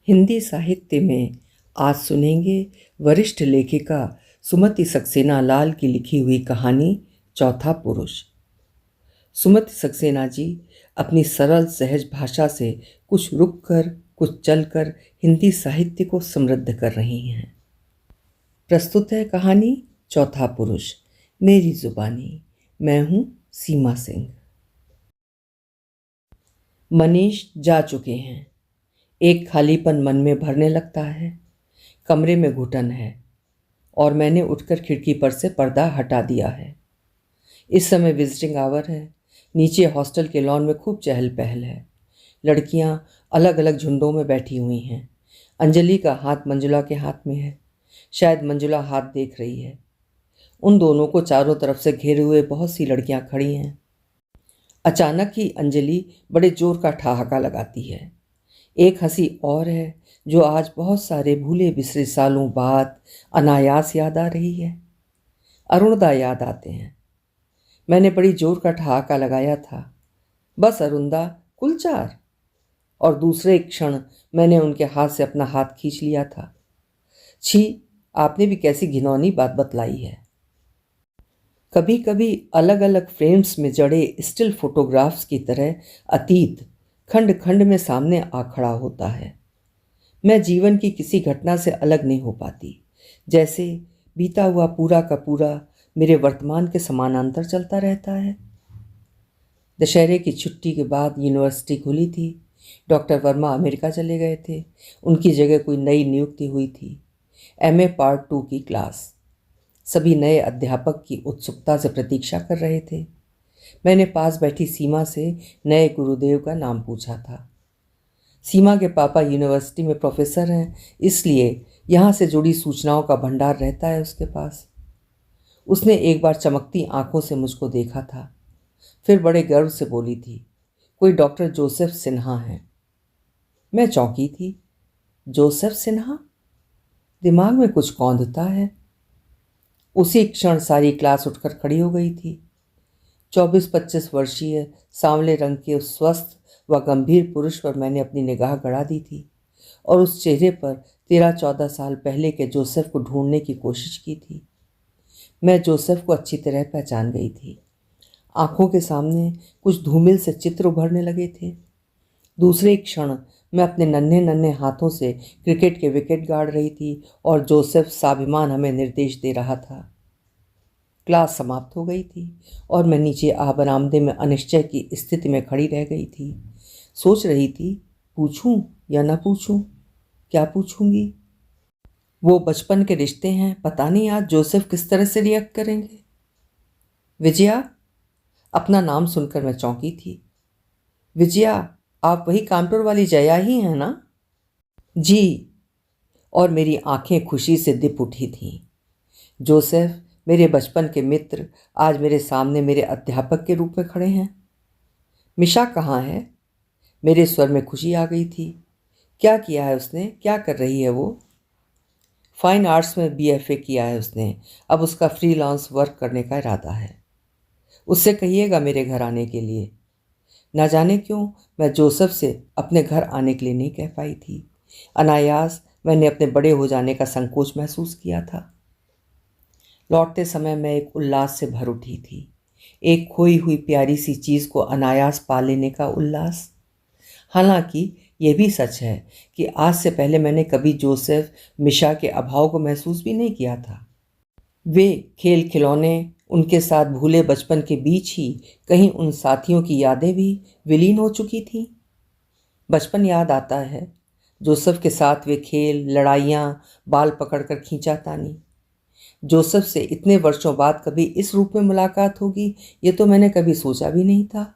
हिंदी साहित्य में आज सुनेंगे वरिष्ठ लेखिका सुमति सक्सेना लाल की लिखी हुई कहानी चौथा पुरुष। सुमति सक्सेना जी अपनी सरल सहज भाषा से कुछ रुक कर कुछ चलकर हिंदी साहित्य को समृद्ध कर रही हैं। प्रस्तुत है कहानी चौथा पुरुष, मेरी जुबानी। मैं हूँ सीमा सिंह। मनीष जा चुके हैं। एक खालीपन मन में भरने लगता है। कमरे में घुटन है और मैंने उठकर खिड़की पर से पर्दा हटा दिया है। इस समय विजिटिंग आवर है। नीचे हॉस्टल के लॉन में खूब चहल पहल है। लड़कियां अलग अलग झुंडों में बैठी हुई हैं। अंजलि का हाथ मंजुला के हाथ में है। शायद मंजुला हाथ देख रही है। उन दोनों को चारों तरफ से घेरे हुए बहुत सी लड़कियां खड़ी हैं। अचानक ही अंजलि बड़े जोर का ठहाका लगाती है। एक हंसी और है जो आज बहुत सारे भूले बिसरे सालों बाद अनायास याद आ रही है। अरुणदा याद आते हैं। मैंने बड़ी जोर का ठहाका लगाया था, बस अरुणदा कुल 4, और दूसरे क्षण मैंने उनके हाथ से अपना हाथ खींच लिया था। छी, आपने भी कैसी घिनौनी बात बतलाई है। कभी कभी अलग अलग फ्रेम्स में जड़े स्टिल फोटोग्राफ्स की तरह अतीत खंड खंड में सामने आ खड़ा होता है। मैं जीवन की किसी घटना से अलग नहीं हो पाती, जैसे बीता हुआ पूरा का पूरा मेरे वर्तमान के समानांतर चलता रहता है। दशहरे की छुट्टी के बाद यूनिवर्सिटी खुली थी। डॉक्टर वर्मा अमेरिका चले गए थे। उनकी जगह कोई नई नियुक्ति हुई थी। एमए पार्ट 2 की क्लास। सभी नए अध्यापक की उत्सुकता से प्रतीक्षा कर रहे थे। मैंने पास बैठी सीमा से नए गुरुदेव का नाम पूछा था। सीमा के पापा यूनिवर्सिटी में प्रोफेसर हैं, इसलिए यहाँ से जुड़ी सूचनाओं का भंडार रहता है उसके पास। उसने एक बार चमकती आंखों से मुझको देखा था, फिर बड़े गर्व से बोली थी, कोई डॉक्टर जोसेफ सिन्हा है। मैं चौंकी थी। जोसेफ सिन्हा? दिमाग में कुछ कौंधता है। उसी क्षण सारी क्लास उठकर खड़ी हो गई थी। 24-25 वर्षीय सांवले रंग के उस स्वस्थ व गंभीर पुरुष पर मैंने अपनी निगाह गड़ा दी थी और उस चेहरे पर 13-14 साल पहले के जोसेफ को ढूंढने की कोशिश की थी। मैं जोसेफ को अच्छी तरह पहचान गई थी। आंखों के सामने कुछ धूमिल से चित्र उभरने लगे थे। दूसरे क्षण मैं अपने नन्हे नन्हे हाथों से क्रिकेट के विकेट गाड़ रही थी और जोसेफ स्वाभिमान हमें निर्देश दे रहा था। क्लास समाप्त हो गई थी और मैं नीचे बरामदे में अनिश्चय की स्थिति में खड़ी रह गई थी। सोच रही थी, पूछूं या ना पूछूं। क्या पूछूंगी? वो बचपन के रिश्ते हैं, पता नहीं आज जोसेफ किस तरह से रिएक्ट करेंगे। विजया? अपना नाम सुनकर मैं चौंकी थी। विजया, आप वही कानपुर वाली जया ही हैं ना? जी। और मेरी आंखें खुशी से दिप उठी थीं। जोसेफ, मेरे बचपन के मित्र, आज मेरे सामने मेरे अध्यापक के रूप में खड़े हैं। मिशा कहाँ है? मेरे स्वर में खुशी आ गई थी। क्या किया है उसने? क्या कर रही है वो? फाइन आर्ट्स में बीएफए किया है उसने। अब उसका फ्रीलांस वर्क करने का इरादा है। उससे कहिएगा मेरे घर आने के लिए। ना जाने क्यों मैं जोसेफ से अपने घर आने के लिए नहीं कह पाई थी। अनायास मैंने अपने बड़े हो जाने का संकोच महसूस किया था। लौटते समय मैं एक उल्लास से भर उठी थी। एक खोई हुई प्यारी सी चीज़ को अनायास पा लेने का उल्लास। हालांकि यह भी सच है कि आज से पहले मैंने कभी जोसेफ मिशा के अभाव को महसूस भी नहीं किया था। वे खेल खिलौने, उनके साथ भूले बचपन के बीच ही कहीं उन साथियों की यादें भी विलीन हो चुकी थीं। बचपन याद आता है। जोसेफ के साथ वे खेल, लड़ाइयाँ, बाल पकड़कर खींचातानी। जोसेफ से इतने वर्षों बाद कभी इस रूप में मुलाकात होगी, ये तो मैंने कभी सोचा भी नहीं था।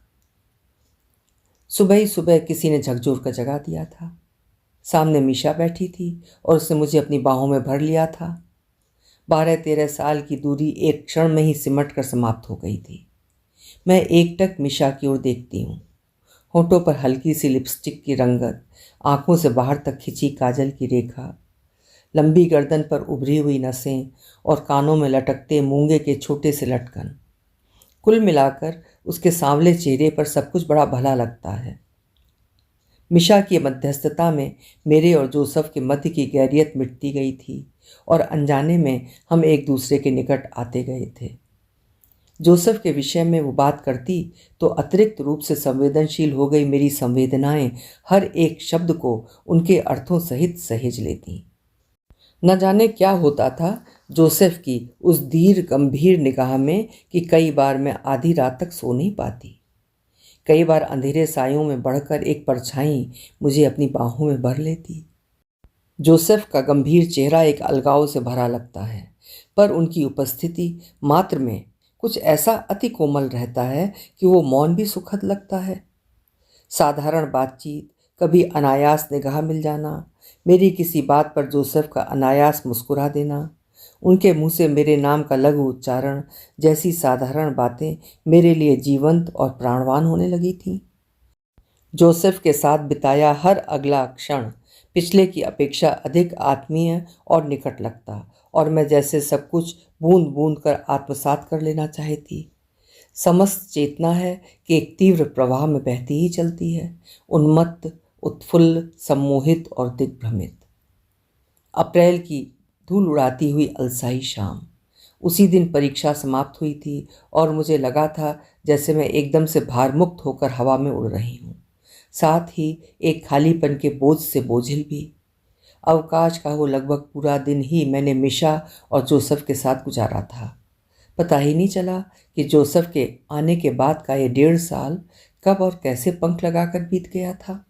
सुबह ही सुबह किसी ने झकझोर कर जगा दिया था। सामने मीशा बैठी थी और उसने मुझे अपनी बाहों में भर लिया था। 12-13 साल की दूरी एक क्षण में ही सिमट कर समाप्त हो गई थी। मैं एकटक मीशा की ओर देखती हूँ। होठों पर हल्की सी लिपस्टिक की रंगत, आंखों से बाहर तक खिंची काजल की रेखा, लंबी गर्दन पर उभरी हुई नसें और कानों में लटकते मूंगे के छोटे से लटकन। कुल मिलाकर उसके सांवले चेहरे पर सब कुछ बड़ा भला लगता है। मिशा की मध्यस्थता में मेरे और जोसेफ के मध्य की गैरियत मिटती गई थी और अनजाने में हम एक दूसरे के निकट आते गए थे। जोसेफ के विषय में वो बात करती तो अतिरिक्त रूप से संवेदनशील हो गई मेरी संवेदनाएं हर एक शब्द को उनके अर्थों सहित सहेज लेती। न जाने क्या होता था जोसेफ की उस धीर गंभीर निगाह में कि कई बार मैं आधी रात तक सो नहीं पाती। कई बार अंधेरे सायों में बढ़कर एक परछाई मुझे अपनी बाहों में भर लेती। जोसेफ का गंभीर चेहरा एक अलगाव से भरा लगता है, पर उनकी उपस्थिति मात्र में कुछ ऐसा अति कोमल रहता है कि वो मौन भी सुखद लगता है। साधारण बातचीत, कभी अनायास निगाह मिल जाना, मेरी किसी बात पर जोसेफ का अनायास मुस्कुरा देना, उनके मुंह से मेरे नाम का लघु उच्चारण जैसी साधारण बातें मेरे लिए जीवंत और प्राणवान होने लगी थीं। जोसेफ के साथ बिताया हर अगला क्षण पिछले की अपेक्षा अधिक आत्मीय और निकट लगता और मैं जैसे सब कुछ बूंद बूंद कर आत्मसात कर लेना चाहती। समस्त चेतना है कि एक तीव्र प्रवाह में बहती ही चलती है, उन्मत्त, उत्फुल्ल, सम्मोहित और दिग्भ्रमित। अप्रैल की धूल उड़ाती हुई अलसाई शाम। उसी दिन परीक्षा समाप्त हुई थी और मुझे लगा था जैसे मैं एकदम से भारमुक्त होकर हवा में उड़ रही हूँ, साथ ही एक खालीपन के बोझ से बोझिल भी। अवकाश का वो लगभग पूरा दिन ही मैंने मिशा और जोसेफ के साथ गुजारा था। पता ही नहीं चला कि जोसेफ के आने के बाद का ये 1.5 साल कब और कैसे पंख लगाकर बीत गया था।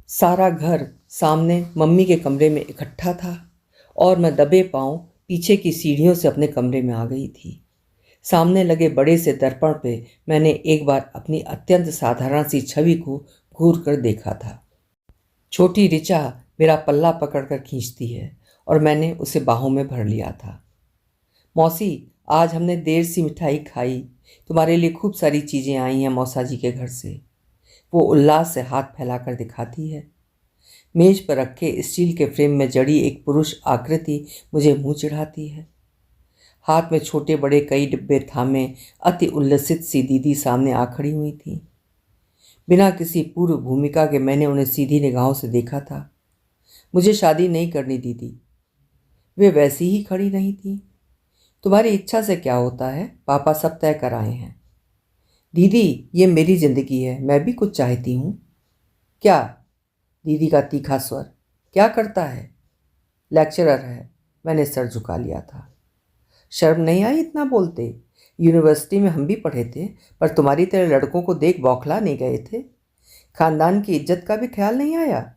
सारा घर सामने मम्मी के कमरे में इकट्ठा था और मैं दबे पांव पीछे की सीढ़ियों से अपने कमरे में आ गई थी। सामने लगे बड़े से दर्पण पे मैंने एक बार अपनी अत्यंत साधारण सी छवि को घूर कर देखा था। छोटी ऋचा मेरा पल्ला पकड़कर खींचती है और मैंने उसे बाहों में भर लिया था। मौसी, आज हमने देर सी मिठाई खाई, तुम्हारे लिए खूब सारी चीज़ें आई हैं मौसा जी के घर से। वो उल्लास से हाथ फैलाकर दिखाती है। मेज पर रखे स्टील के फ्रेम में जड़ी एक पुरुष आकृति मुझे मुंह चिढ़ाती है। हाथ में छोटे बड़े कई डिब्बे थामे अति उल्लसित सी दीदी सामने आ खड़ी हुई थी। बिना किसी पूर्व भूमिका के मैंने उन्हें सीधी निगाहों से देखा था। मुझे शादी नहीं करनी दीदी। वे वैसी ही खड़ी नहीं थी। तुम्हारी इच्छा से क्या होता है, पापा सब तय कर आए हैं। दीदी, ये मेरी जिंदगी है, मैं भी कुछ चाहती हूँ। क्या? दीदी का तीखा स्वर। क्या करता है? लेक्चरर है। मैंने सर झुका लिया था। शर्म नहीं आई इतना बोलते? यूनिवर्सिटी में हम भी पढ़े थे, पर तुम्हारी तरह लड़कों को देख बौखला नहीं गए थे। खानदान की इज्जत का भी ख्याल नहीं आया?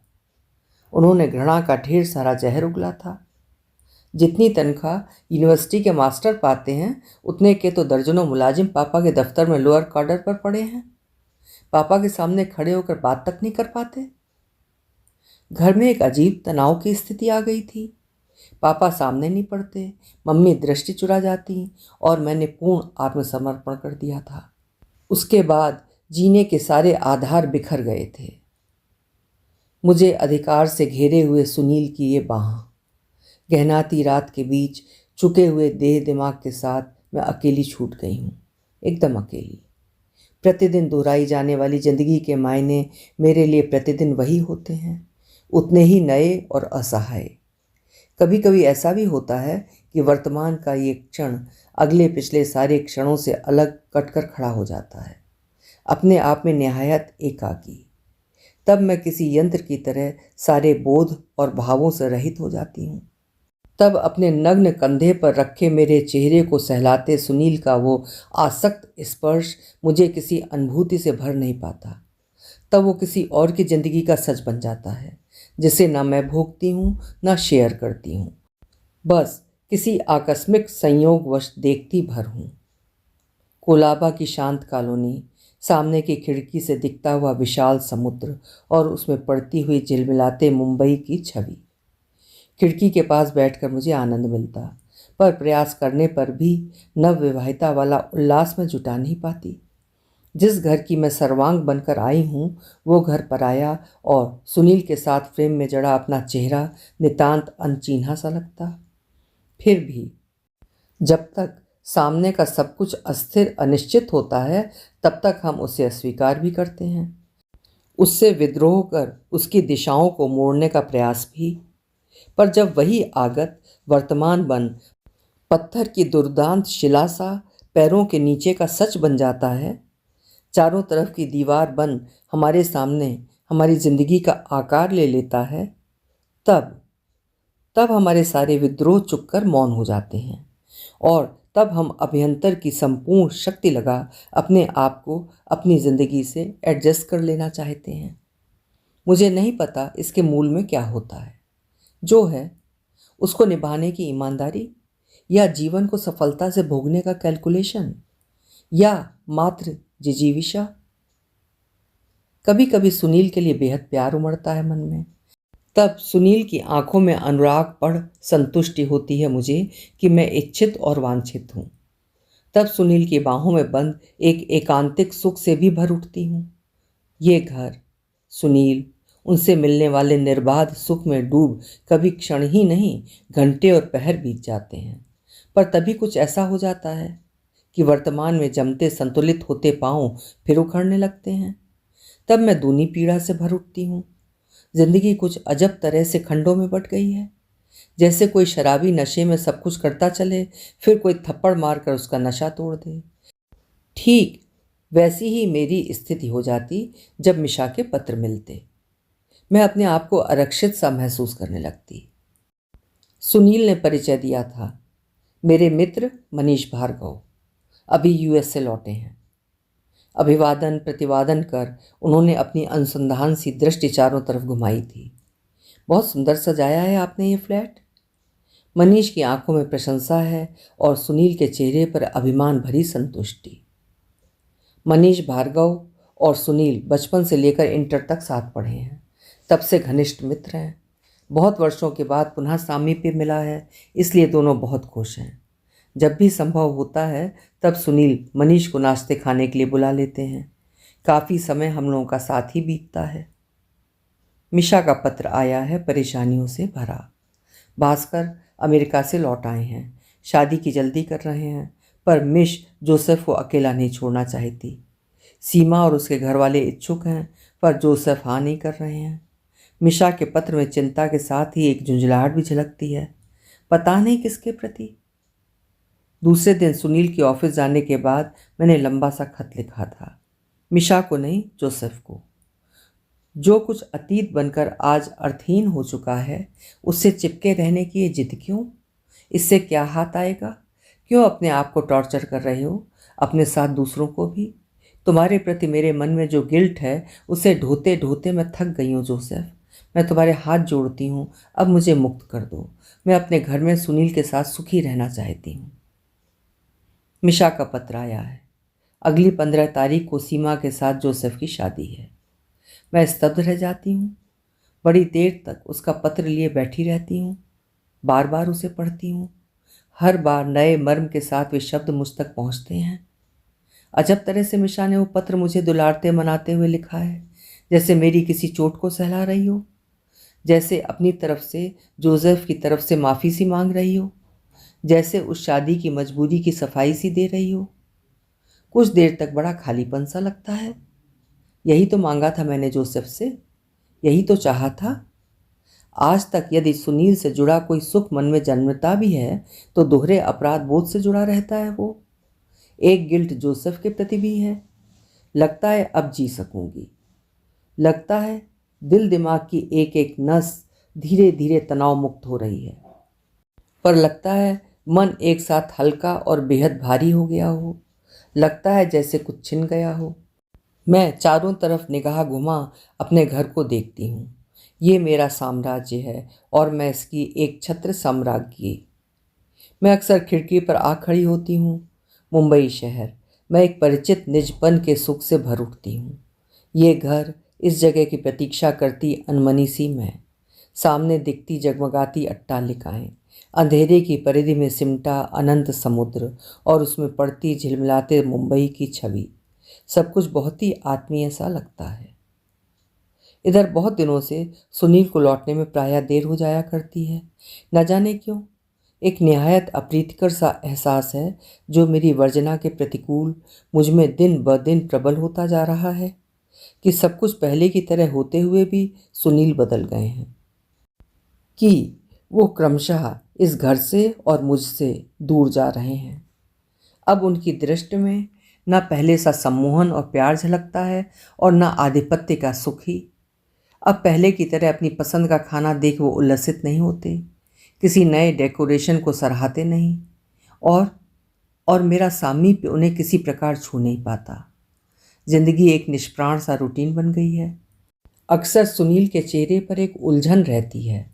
उन्होंने घृणा का ढेर सारा जहर उगला था। जितनी तनख्वाह यूनिवर्सिटी के मास्टर पाते हैं, उतने के तो दर्जनों मुलाजिम पापा के दफ्तर में लोअर क्वार्टर पर पड़े हैं। पापा के सामने खड़े होकर बात तक नहीं कर पाते। घर में एक अजीब तनाव की स्थिति आ गई थी। पापा सामने नहीं पड़ते, मम्मी दृष्टि चुरा जाती और मैंने पूर्ण आत्मसमर्पण कर दिया था। उसके बाद जीने के सारे आधार बिखर गए थे। मुझे अधिकार से घेरे हुए सुनील की ये बाह, गहनाती रात के बीच चुके हुए देह दिमाग के साथ मैं अकेली छूट गई हूँ, एकदम अकेली। प्रतिदिन दोहराई जाने वाली जिंदगी के मायने मेरे लिए प्रतिदिन वही होते हैं, उतने ही नए और असहाय। कभी कभी ऐसा भी होता है कि वर्तमान का ये क्षण अगले पिछले सारे क्षणों से अलग कटकर खड़ा हो जाता है, अपने आप में निहायत एकाकी। तब मैं किसी यंत्र की तरह सारे बोध और भावों से रहित हो जाती हूँ। तब अपने नग्न कंधे पर रखे मेरे चेहरे को सहलाते सुनील का वो आसक्त स्पर्श मुझे किसी अनुभूति से भर नहीं पाता। तब वो किसी और की जिंदगी का सच बन जाता है, जिसे ना मैं भोगती हूँ ना शेयर करती हूँ, बस किसी आकस्मिक संयोगवश देखती भर हूँ। कोलाबा की शांत कॉलोनी, सामने की खिड़की से दिखता हुआ विशाल समुद्र और उसमें पड़ती हुई झिलमिलाते मुंबई की छवि। खिड़की के पास बैठकर मुझे आनंद मिलता, पर प्रयास करने पर भी नवविवाहिता वाला उल्लास में जुटा नहीं पाती। जिस घर की मैं सर्वांग बनकर आई हूँ, वो घर पराया और सुनील के साथ फ्रेम में जड़ा अपना चेहरा नितांत अनचिन्हा सा लगता। फिर भी जब तक सामने का सब कुछ अस्थिर अनिश्चित होता है, तब तक हम उसे अस्वीकार भी करते हैं। उससे विद्रोह कर उसकी दिशाओं को मोड़ने का प्रयास भी। पर जब वही आगत वर्तमान बन पत्थर की दुर्दांत शिला सा पैरों के नीचे का सच बन जाता है, चारों तरफ की दीवार बन हमारे सामने हमारी जिंदगी का आकार ले लेता है, तब तब हमारे सारे विद्रोह चुपकर मौन हो जाते हैं और तब हम अभ्यंतर की संपूर्ण शक्ति लगा अपने आप को अपनी जिंदगी से एडजस्ट कर लेना चाहते हैं। मुझे नहीं पता इसके मूल में क्या होता है, जो है उसको निभाने की ईमानदारी, या जीवन को सफलता से भोगने का कैलकुलेशन, या मात्र जिजीविषा। कभी कभी सुनील के लिए बेहद प्यार उमड़ता है मन में। तब सुनील की आंखों में अनुराग पढ़ संतुष्टि होती है मुझे कि मैं इच्छित और वांछित हूँ। तब सुनील की बाहों में बंद एक एकांतिक सुख से भी भर उठती हूँ। ये घर, सुनील, उनसे मिलने वाले निर्बाध सुख में डूब कभी क्षण ही नहीं घंटे और पहर बीत जाते हैं। पर तभी कुछ ऐसा हो जाता है कि वर्तमान में जमते संतुलित होते पांव फिर उखड़ने लगते हैं। तब मैं दूनी पीड़ा से भर उठती हूँ। जिंदगी कुछ अजब तरह से खंडों में बट गई है। जैसे कोई शराबी नशे में सब कुछ करता चले, फिर कोई थप्पड़ मारकर उसका नशा तोड़ दे। ठीक वैसी ही मेरी स्थिति हो जाती जब मिशा के पत्र मिलते। मैं अपने आप को आरक्षित सा महसूस करने लगती। सुनील ने परिचय दिया था, मेरे मित्र मनीष भार्गव, अभी यूएस से लौटे हैं। अभिवादन प्रतिवादन कर उन्होंने अपनी अनुसंधान सी दृष्टि चारों तरफ घुमाई थी। बहुत सुंदर सजाया है आपने ये फ्लैट। मनीष की आंखों में प्रशंसा है और सुनील के चेहरे पर अभिमान भरी संतुष्टि। मनीष भार्गव और सुनील बचपन से लेकर इंटर तक साथ पढ़े हैं, तब से घनिष्ठ मित्र हैं। बहुत वर्षों के बाद पुनः सामीप्य मिला है, इसलिए दोनों बहुत खुश हैं। जब भी संभव होता है तब सुनील मनीष को नाश्ते खाने के लिए बुला लेते हैं। काफ़ी समय हम लोगों का साथ ही बीतता है। मिशा का पत्र आया है, परेशानियों से भरा। भास्कर अमेरिका से लौट आए हैं, शादी की जल्दी कर रहे हैं, पर मिश जोसेफ को अकेला नहीं छोड़ना चाहती। सीमा और उसके घर वाले इच्छुक हैं, पर जोसेफ हाँ नहीं कर रहे हैं। मिशा के पत्र में चिंता के साथ ही एक झुंझलाहट भी झलकती है, पता नहीं किसके प्रति। दूसरे दिन सुनील के ऑफिस जाने के बाद मैंने लंबा सा खत लिखा था, मिशा को नहीं जोसेफ को। जो कुछ अतीत बनकर आज अर्थहीन हो चुका है, उससे चिपके रहने की ये जिद क्यों? इससे क्या हाथ आएगा? क्यों अपने आप को टॉर्चर कर रहे हो, अपने साथ दूसरों को भी? तुम्हारे प्रति मेरे मन में जो गिल्ट है, उसे ढोते ढोते मैं थक गई हूँ जोसेफ। मैं तुम्हारे हाथ जोड़ती हूँ, अब मुझे मुक्त कर दो। मैं अपने घर में सुनील के साथ सुखी रहना चाहती हूँ। मिशा का पत्र आया है। अगली 15 तारीख को सीमा के साथ जोसेफ की शादी है। मैं स्तब्ध रह जाती हूँ। बड़ी देर तक उसका पत्र लिए बैठी रहती हूँ, बार बार उसे पढ़ती हूँ। हर बार नए मर्म के साथ वे शब्द मुझ तक पहुँचते हैं। अजब तरह से मिशा ने वो पत्र मुझे दुलारते मनाते हुए लिखा है, जैसे मेरी किसी चोट को सहला रही हो, जैसे अपनी तरफ से जोसेफ की तरफ से माफ़ी सी मांग रही हो, जैसे उस शादी की मजबूरी की सफाई सी दे रही हो। कुछ देर तक बड़ा खालीपन सा लगता है। यही तो मांगा था मैंने जोसेफ से, यही तो चाहा था। आज तक यदि सुनील से जुड़ा कोई सुख मन में जन्मता भी है तो दोहरे अपराध बोध से जुड़ा रहता है। वो एक गिल्ट जोसेफ के प्रति भी है। लगता है अब जी सकूंगी। लगता है दिल दिमाग की एक एक नस धीरे धीरे तनाव मुक्त हो रही है। पर लगता है मन एक साथ हल्का और बेहद भारी हो गया हो। लगता है जैसे कुछ छिन गया हो। मैं चारों तरफ निगाह घुमा अपने घर को देखती हूँ। ये मेरा साम्राज्य है और मैं इसकी एक छत्र साम्राज्ञी। मैं अक्सर खिड़की पर आ खड़ी होती हूँ। मुंबई शहर, मैं एक परिचित निजपन के सुख से भर उठती हूँ। ये घर, इस जगह की प्रतीक्षा करती अनमनी सी मैं। सामने दिखती जगमगाती अट्टालिकाएं, अंधेरे की परिधि में सिमटा अनंत समुद्र और उसमें पड़ती झिलमिलाते मुंबई की छवि, सब कुछ बहुत ही आत्मीय सा लगता है। इधर बहुत दिनों से सुनील को लौटने में प्रायः देर हो जाया करती है। न जाने क्यों एक निहायत अप्रीतिकर सा एहसास है जो मेरी वर्जना के प्रतिकूल मुझ में दिन ब दिन प्रबल होता जा रहा है। कि सब कुछ पहले की तरह होते हुए भी सुनील बदल गए हैं, कि वो क्रमशः इस घर से और मुझसे दूर जा रहे हैं। अब उनकी दृष्टि में न पहले सा सम्मोहन और प्यार झलकता है और न आधिपत्य का सुख ही। अब पहले की तरह अपनी पसंद का खाना देख वो उल्लसित नहीं होते, किसी नए डेकोरेशन को सराहते नहीं, और मेरा सामीप्य उन्हें किसी प्रकार छू नहीं पाता। जिंदगी एक निष्प्राण सा रूटीन बन गई है। अक्सर सुनील के चेहरे पर एक उलझन रहती है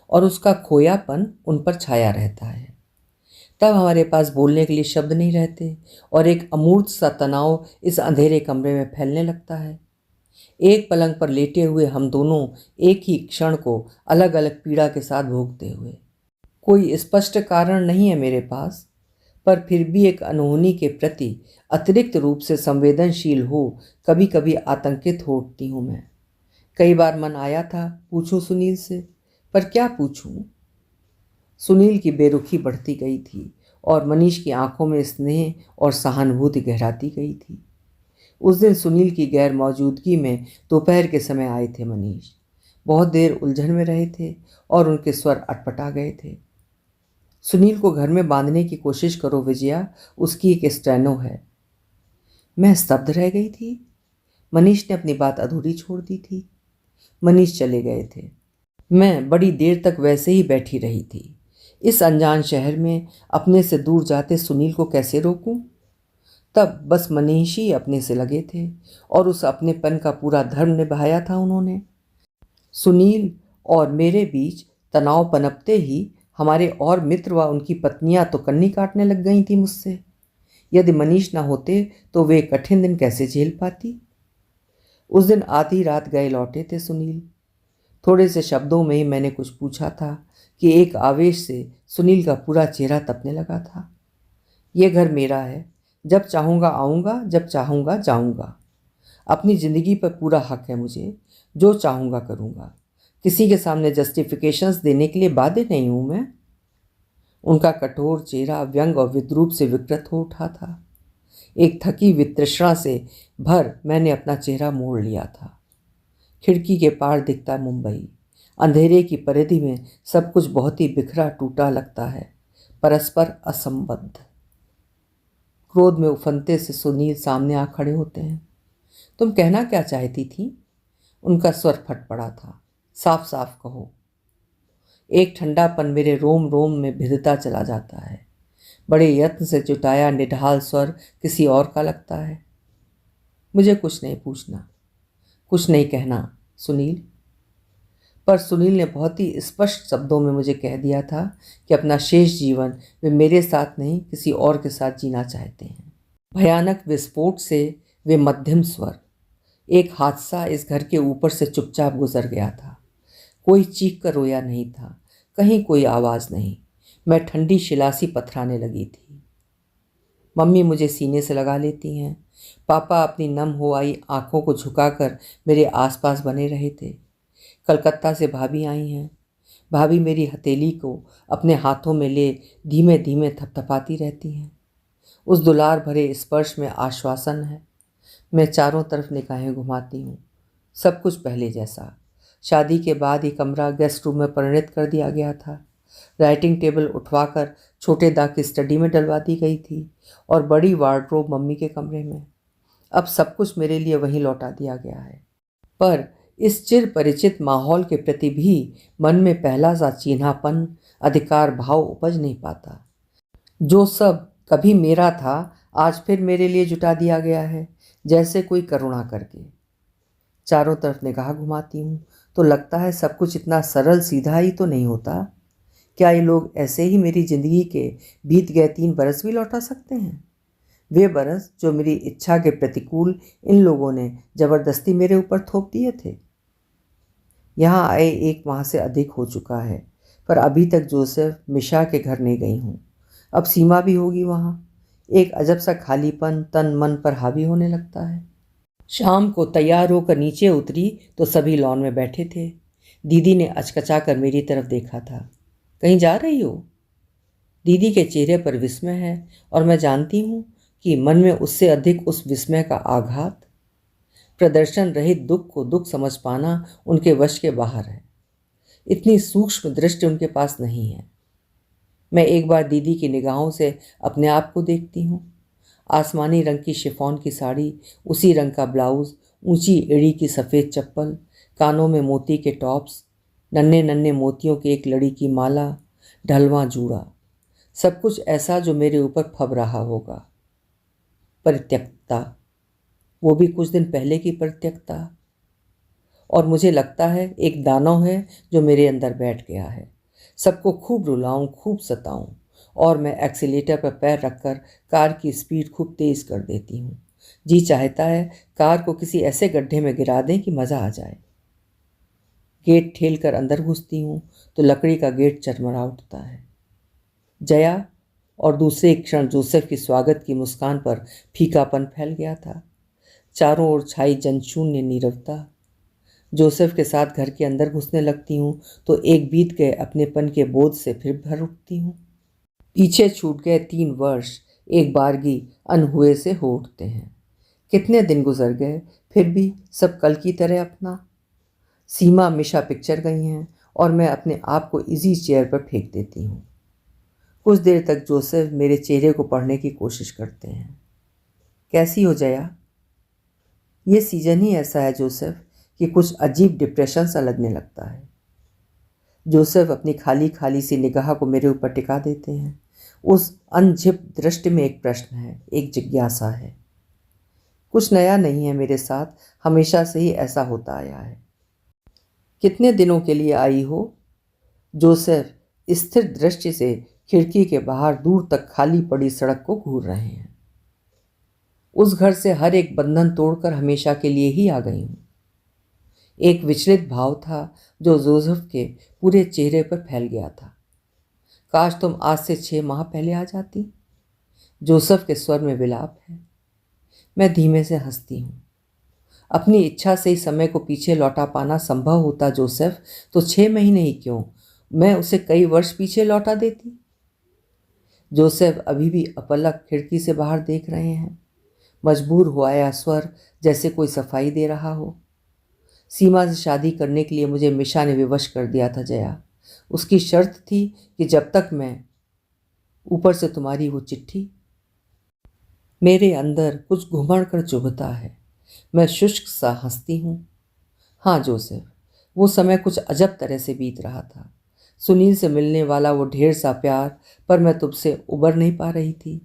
और उसका खोयापन उन पर छाया रहता है। तब हमारे पास बोलने के लिए शब्द नहीं रहते और एक अमूर्त सा तनाव इस अंधेरे कमरे में फैलने लगता है। एक पलंग पर लेटे हुए हम दोनों एक ही क्षण को अलग अलग पीड़ा के साथ भोगते हुए। कोई स्पष्ट कारण नहीं है मेरे पास, पर फिर भी एक अनहोनी के प्रति अतिरिक्त रूप से संवेदनशील हो कभी कभी आतंकित हो उठती हूँ मैं। कई बार मन आया था पूछूं सुनील से, पर क्या पूछूं। सुनील की बेरुखी बढ़ती गई थी और मनीष की आंखों में स्नेह और सहानुभूति गहराती गई थी। उस दिन सुनील की गैर मौजूदगी में दोपहर के समय आए थे मनीष। बहुत देर उलझन में रहे थे और उनके स्वर अटपटा गए थे। सुनील को घर में बांधने की कोशिश करो विजया, उसकी एक स्टेनो है। मैं स्तब्ध रह गई थी। मनीष ने अपनी बात अधूरी छोड़ दी थी। मनीष चले गए थे। मैं बड़ी देर तक वैसे ही बैठी रही थी। इस अनजान शहर में अपने से दूर जाते सुनील को कैसे रोकूं? तब बस मनीष ही अपने से लगे थे और उस अपनेपन का पूरा धर्म निभाया था उन्होंने। सुनील और मेरे बीच तनाव पनपते ही हमारे और मित्र व उनकी पत्नियां तो कन्नी काटने लग गई थी मुझसे। यदि मनीष न होते तो वे कठिन दिन कैसे झेल पाती। उस दिन आधी रात गए लौटे थे सुनील। थोड़े से शब्दों में ही मैंने कुछ पूछा था कि एक आवेश से सुनील का पूरा चेहरा तपने लगा था। यह घर मेरा है, जब चाहूँगा आऊँगा, जब चाहूँगा जाऊँगा। अपनी ज़िंदगी पर पूरा हक है मुझे, जो चाहूँगा करूँगा। किसी के सामने जस्टिफिकेशंस देने के लिए बाध्य नहीं हूँ मैं। उनका कठोर चेहरा व्यंग और विद्रूप से विकृत हो उठा था। एक थकी वितृष्णा से भर मैंने अपना चेहरा मोड़ लिया था। खिड़की के पार दिखता मुंबई। अंधेरे की परिधि में सब कुछ बहुत ही बिखरा टूटा लगता है, परस्पर असंबद्ध। क्रोध में उफनते से सुनील सामने आ खड़े होते हैं। तुम कहना क्या चाहती थी? उनका स्वर फट पड़ा था। साफ साफ कहो। एक ठंडापन मेरे रोम रोम में भिदता चला जाता है। बड़े यत्न से जुटाया निढाल स्वर किसी और का लगता है। मुझे कुछ नहीं पूछना, कुछ नहीं कहना सुनील। पर सुनील ने बहुत ही स्पष्ट शब्दों में मुझे कह दिया था कि अपना शेष जीवन वे मेरे साथ नहीं किसी और के साथ जीना चाहते हैं। भयानक विस्फोट से वे मध्यम स्वर। एक हादसा इस घर के ऊपर से चुपचाप गुजर गया था। कोई चीख कर रोया नहीं था, कहीं कोई आवाज़ नहीं। मैं ठंडी शिलासी पथराने लगी थी। मम्मी मुझे सीने से लगा लेती हैं। पापा अपनी नम हो आई आंखों को झुकाकर मेरे आसपास बने रहे थे। कलकत्ता से भाभी आई हैं। भाभी मेरी हथेली को अपने हाथों में ले धीमे धीमे थपथपाती रहती हैं। उस दुलार भरे स्पर्श में आश्वासन है। मैं चारों तरफ निगाहें घुमाती हूँ। सब कुछ पहले जैसा। शादी के बाद ही कमरा गेस्ट रूम में परिणत कर दिया गया था। राइटिंग टेबल उठवाकर छोटे दा की स्टडी में डलवा दी गई थी और बड़ी वार्डरोब मम्मी के कमरे में। अब सब कुछ मेरे लिए वहीं लौटा दिया गया है। पर इस चिर परिचित माहौल के प्रति भी मन में पहला सा चीन्हापन, अधिकार भाव उपज नहीं पाता। जो सब कभी मेरा था आज फिर मेरे लिए जुटा दिया गया है, जैसे कोई करुणा करके। चारों तरफ निगाह घुमाती हूँ तो लगता है सब कुछ इतना सरल सीधा ही तो नहीं होता। क्या ये लोग ऐसे ही मेरी ज़िंदगी के बीत गए 3 बरस भी लौटा सकते हैं? वे बरस जो मेरी इच्छा के प्रतिकूल इन लोगों ने ज़बरदस्ती मेरे ऊपर थोप दिए थे। यहाँ आए 1 माह से अधिक हो चुका है, पर अभी तक जोसेफ मिशा के घर नहीं गई हूँ। अब सीमा भी होगी वहाँ। एक अजब सा खालीपन तन मन पर हावी होने लगता है। शाम को तैयार होकर नीचे उतरी तो सभी लॉन में बैठे थे। दीदी ने अचकचा कर मेरी तरफ देखा था। कहीं जा रही हो? दीदी के चेहरे पर विस्मय है और मैं जानती हूँ कि मन में उससे अधिक उस विस्मय का आघात। प्रदर्शन रहित दुख को दुख समझ पाना उनके वश के बाहर है। इतनी सूक्ष्म दृष्टि उनके पास नहीं है। मैं एक बार दीदी की निगाहों से अपने आप को देखती हूँ। आसमानी रंग की शिफॉन की साड़ी, उसी रंग का ब्लाउज, ऊंची एड़ी की सफ़ेद चप्पल, कानों में मोती के टॉप्स, नन्हे नन्हे मोतियों की एक लड़ी की माला, ढलवां जूड़ा, सब कुछ ऐसा जो मेरे ऊपर फब रहा होगा। परित्यक्ता, वो भी कुछ दिन पहले की परित्यक्ता। और मुझे लगता है एक दानव है जो मेरे अंदर बैठ गया है। सबको खूब रुलाऊं, खूब सताऊं, और मैं एक्सीलेटर पर पैर रखकर कार की स्पीड खूब तेज़ कर देती हूँ। जी चाहता है कार को किसी ऐसे गड्ढे में गिरा दें कि मज़ा आ जाए। गेट ठेल कर अंदर घुसती हूँ तो लकड़ी का गेट चरमरा उठता है। जया और दूसरे क्षण जोसेफ की स्वागत की मुस्कान पर फीकापन फैल गया था। चारों ओर छाई जनशून्य नीरवता। जोसेफ के साथ घर के अंदर घुसने लगती हूँ तो एक बीत गए अपनेपन के बोझ से फिर भर उठती हूँ। पीछे छूट गए 3 वर्ष एक बारगी अनहुए से हो उठते हैं। कितने दिन गुजर गए, फिर भी सब कल की तरह अपना। सीमा मिशा पिक्चर गई हैं और मैं अपने आप को इजी चेयर पर फेंक देती हूँ। कुछ देर तक जोसेफ मेरे चेहरे को पढ़ने की कोशिश करते हैं। कैसी हो जया? ये सीजन ही ऐसा है जोसेफ कि कुछ अजीब डिप्रेशन सा लगने लगता है। जोसेफ अपनी खाली खाली सी निगाह को मेरे ऊपर टिका देते हैं। उस अनझिप दृष्टि में एक प्रश्न है, एक जिज्ञासा है। कुछ नया नहीं है मेरे साथ, हमेशा से ही ऐसा होता आया है। कितने दिनों के लिए आई हो? जोसेफ स्थिर दृष्टि से खिड़की के बाहर दूर तक खाली पड़ी सड़क को घूर रहे हैं। उस घर से हर एक बंधन तोड़कर हमेशा के लिए ही आ गई हूँ। एक विचलित भाव था जो जोसेफ के पूरे चेहरे पर फैल गया था। काश तुम आज से 6 माह पहले आ जाती। जोसेफ के स्वर में विलाप है। मैं धीमे से हंसती हूँ। अपनी इच्छा से ही समय को पीछे लौटा पाना संभव होता जोसेफ, तो 6 महीने ही क्यों, मैं उसे कई वर्ष पीछे लौटा देती। जोसेफ अभी भी अपलक खिड़की से बाहर देख रहे हैं। मजबूर हुआ या स्वर जैसे कोई सफाई दे रहा हो। सीमा से शादी करने के लिए मुझे मिशा ने विवश कर दिया था जया। उसकी शर्त थी कि जब तक मैं ऊपर से तुम्हारी वो चिट्ठी। मेरे अंदर कुछ घुमड़ कर चुभता है। मैं शुष्क सा हंसती हूँ। हाँ जोसेफ, वो समय कुछ अजब तरह से बीत रहा था। सुनील से मिलने वाला वो ढेर सा प्यार, पर मैं तुझसे उबर नहीं पा रही थी।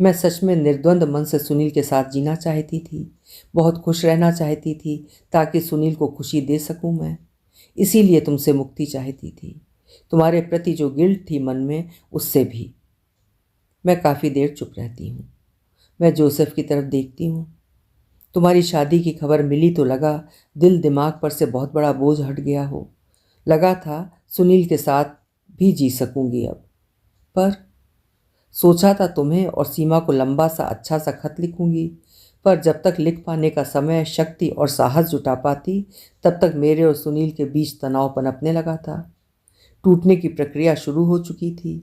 मैं सच में निर्द्वंद मन से सुनील के साथ जीना चाहती थी, बहुत खुश रहना चाहती थी, ताकि सुनील को खुशी दे सकूं मैं। इसीलिए तुमसे मुक्ति चाहती थी, तुम्हारे प्रति जो गिल्ट थी मन में, उससे भी। मैं काफ़ी देर चुप रहती हूँ। मैं जोसेफ की तरफ देखती हूँ। तुम्हारी शादी की खबर मिली तो लगा दिल दिमाग पर से बहुत बड़ा बोझ हट गया हो। लगा था सुनील के साथ भी जी सकूंगी अब। पर सोचा था तुम्हें और सीमा को लंबा सा अच्छा सा खत लिखूंगी, पर जब तक लिख पाने का समय, शक्ति और साहस जुटा पाती, तब तक मेरे और सुनील के बीच तनाव पनपने लगा था। टूटने की प्रक्रिया शुरू हो चुकी थी।